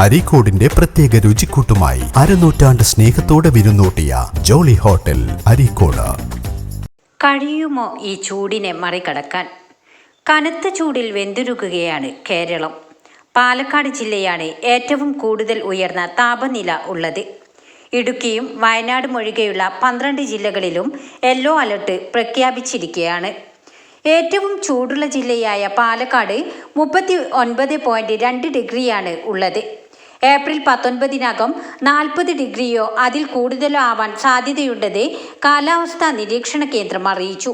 അരീക്കോടിന്റെ പ്രത്യേക രുചിക്കൂട്ടുമായി അരനൂറ്റാണ്ട് സ്നേഹത്തോടെ വിരുന്നൂട്ടിയ ജോളി ഹോട്ടൽ അരീക്കോട്. കഴിയുമോ ഈ ചൂടിനെ മറികടക്കാൻ? കനത്ത ചൂടിൽ വെന്തുരുകുകയാണ് കേരളം. പാലക്കാട് ജില്ലയാണ് ഏറ്റവും കൂടുതൽ ഉയർന്ന താപനില ഉള്ളത്. ഇടുക്കിയും വയനാടും ഒഴികെയുള്ള 12 ജില്ലകളിലും യെല്ലോ അലർട്ട് പ്രഖ്യാപിച്ചിരിക്കുകയാണ്. ഏറ്റവും ചൂടുള്ള ജില്ലയായ പാലക്കാട് 39.2 ഡിഗ്രിയാണ് ഉള്ളത്. ഏപ്രിൽ 19-നകം 40 ഡിഗ്രിയോ അതിൽ കൂടുതലോ ആവാൻ സാധ്യതയുണ്ടെന്ന് കാലാവസ്ഥാ നിരീക്ഷണ കേന്ദ്രം അറിയിച്ചു.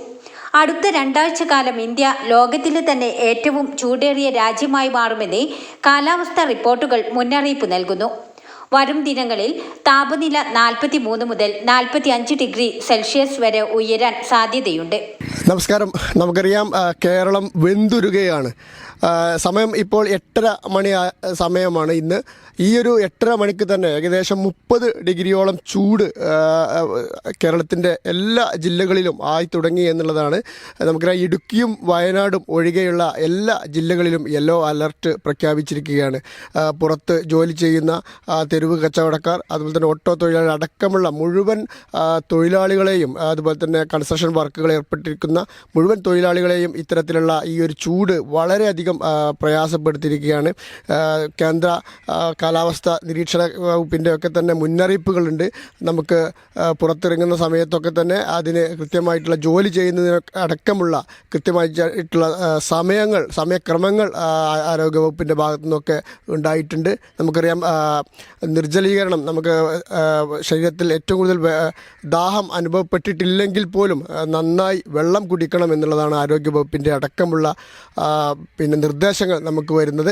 അടുത്ത 2 ആഴ്ചക്കാലം ഇന്ത്യ ലോകത്തിലെ തന്നെ ഏറ്റവും ചൂടേറിയ രാജ്യമായി മാറുമെന്ന് കാലാവസ്ഥാ റിപ്പോർട്ടുകൾ മുന്നറിയിപ്പ് നൽകുന്നു. വരും ദിനങ്ങളിൽ താപനില 43 മുതൽ 45 ഡിഗ്രി സെൽഷ്യസ് വരെ ഉയരാൻ സാധ്യതയുണ്ട്. നമസ്കാരം. നമുക്കറിയാം കേരളം വെന്തുരുകയാണ്. സമയം ഇപ്പോൾ 8:30 മണി സമയമാണ്. ഇന്ന് ഈ ഒരു 8:30 മണിക്ക് തന്നെ ഏകദേശം 30 ഡിഗ്രിയോളം ചൂട് കേരളത്തിൻ്റെ എല്ലാ ജില്ലകളിലും ആയി തുടങ്ങി എന്നുള്ളതാണ്. നമുക്കറിയാം ഇടുക്കിയും വയനാടും ഒഴികെയുള്ള എല്ലാ ജില്ലകളിലും യെല്ലോ അലർട്ട് പ്രഖ്യാപിച്ചിരിക്കുകയാണ്. പുറത്ത് ജോലി ചെയ്യുന്ന തെരുവ് കച്ചവടക്കാർ, അതുപോലെ തന്നെ ഓട്ടോ തൊഴിലാളികൾ അടക്കമുള്ള മുഴുവൻ തൊഴിലാളികളെയും, അതുപോലെ തന്നെ കൺസ്ട്രക്ഷൻ വർക്കുകൾ ഏർപ്പെട്ടിരിക്കുന്ന മുഴുവൻ തൊഴിലാളികളെയും ഇത്തരത്തിലുള്ള ഈ ഒരു ചൂട് വളരെയധികം പ്രയാസപ്പെടുത്തിയിരിക്കുകയാണ്. കേന്ദ്ര കാലാവസ്ഥ നിരീക്ഷണ വകുപ്പിൻ്റെ ഒക്കെ തന്നെ മുന്നറിയിപ്പുകളുണ്ട്. നമുക്ക് പുറത്തിറങ്ങുന്ന സമയത്തൊക്കെ തന്നെ അതിന് കൃത്യമായിട്ടുള്ള ജോലി ചെയ്യുന്നതിന് അടക്കമുള്ള കൃത്യമായിട്ടുള്ള സമയക്രമങ്ങൾ ആരോഗ്യവകുപ്പിൻ്റെ ഭാഗത്തു നിന്നൊക്കെ ഉണ്ടായിട്ടുണ്ട്. നമുക്കറിയാം നിർജ്ജലീകരണം, നമുക്ക് ശരീരത്തിൽ ഏറ്റവും കൂടുതൽ ദാഹം അനുഭവപ്പെട്ടിട്ടില്ലെങ്കിൽ പോലും നന്നായി വെള്ളം കുടിക്കണം എന്നുള്ളതാണ് ആരോഗ്യവകുപ്പിൻ്റെ അടക്കമുള്ള നിർദ്ദേശങ്ങൾ നമുക്ക് വരുന്നത്.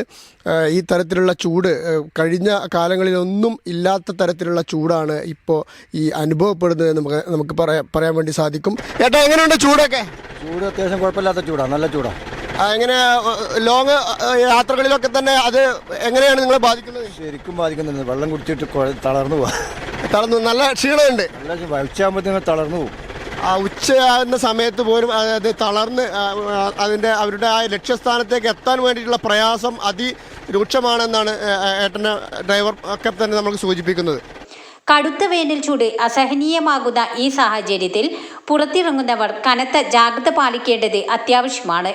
ഈ തരത്തിലുള്ള ചൂട് കഴിഞ്ഞ കാലങ്ങളിലൊന്നും ഇല്ലാത്ത തരത്തിലുള്ള ചൂടാണ് ഇപ്പോൾ ഈ അനുഭവപ്പെടുന്നത് നമുക്ക് പറയാൻ വേണ്ടി സാധിക്കും. ഏട്ടാ, എങ്ങനെയുണ്ട് ചൂടൊക്കെ? ചൂട് അത്യാവശ്യം കുഴപ്പമില്ലാത്ത ചൂടാണ്, നല്ല ചൂടാണ്. എങ്ങനെ ലോങ് യാത്രകളിലൊക്കെ തന്നെ അത് എങ്ങനെയാണ് നിങ്ങളെ ബാധിക്കുന്നത്? ശരിക്കും ബാധിക്കുന്നുണ്ട്. വെള്ളം കുടിച്ചിട്ട് തളർന്നു തളർന്നു, നല്ല ക്ഷീണമുണ്ട്. നല്ല ഉച്ചയാകുമ്പോഴത്തേക്കും തളർന്നു പോകും. ഉച്ചയാകുന്ന സമയത്ത് പോലും അത് തളർന്ന് അവരുടെ ആ ലക്ഷ്യസ്ഥാനത്തേക്ക് എത്താൻ വേണ്ടിയിട്ടുള്ള പ്രയാസം അതിരൂക്ഷമാണെന്നാണ് ഏട്ടൻ്റെ ഡ്രൈവർ ഒക്കെ തന്നെ നമുക്ക് സൂചിപ്പിക്കുന്നത്. കടുത്ത വേനൽ ചൂട് അസഹനീയമാകുന്ന ഈ സാഹചര്യത്തിൽ പുറത്തിറങ്ങുന്നവർ കനത്ത ജാഗ്രത പാലിക്കേണ്ടത് അത്യാവശ്യമാണ്.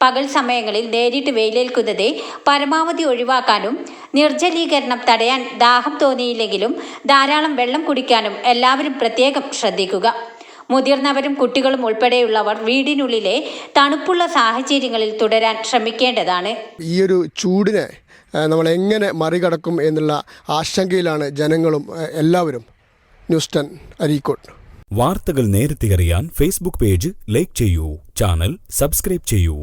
പകൽ സമയങ്ങളിൽ നേരിട്ട് വെയിലേൽക്കുന്നത് പരമാവധി ഒഴിവാക്കാനും നിർജ്ജലീകരണം തടയാൻ ദാഹം തോന്നിയില്ലെങ്കിലും ധാരാളം വെള്ളം കുടിക്കാനും എല്ലാവരും പ്രത്യേകം ശ്രദ്ധിക്കുക. മുതിർന്നവരും കുട്ടികളും ഉൾപ്പെടെയുള്ളവർ വീടിനുള്ളിലെ തണുപ്പുള്ള സാഹചര്യങ്ങളിൽ തുടരാൻ ശ്രമിക്കേണ്ടതാണ്. ഈ ഒരു ചൂടിനെ നമ്മൾ എങ്ങനെ മറികടക്കും എന്നുള്ള ആശങ്കയിലാണ് ജനങ്ങളും എല്ലാവരും. ന്യൂസ് 10 അരീക്കോട്. വാർത്തകൾ നേരത്തെ അറിയാൻ ഫേസ്ബുക്ക് പേജ് ലൈക്ക് ചെയ്യൂ, ചാനൽ സബ്സ്ക്രൈബ് ചെയ്യൂ.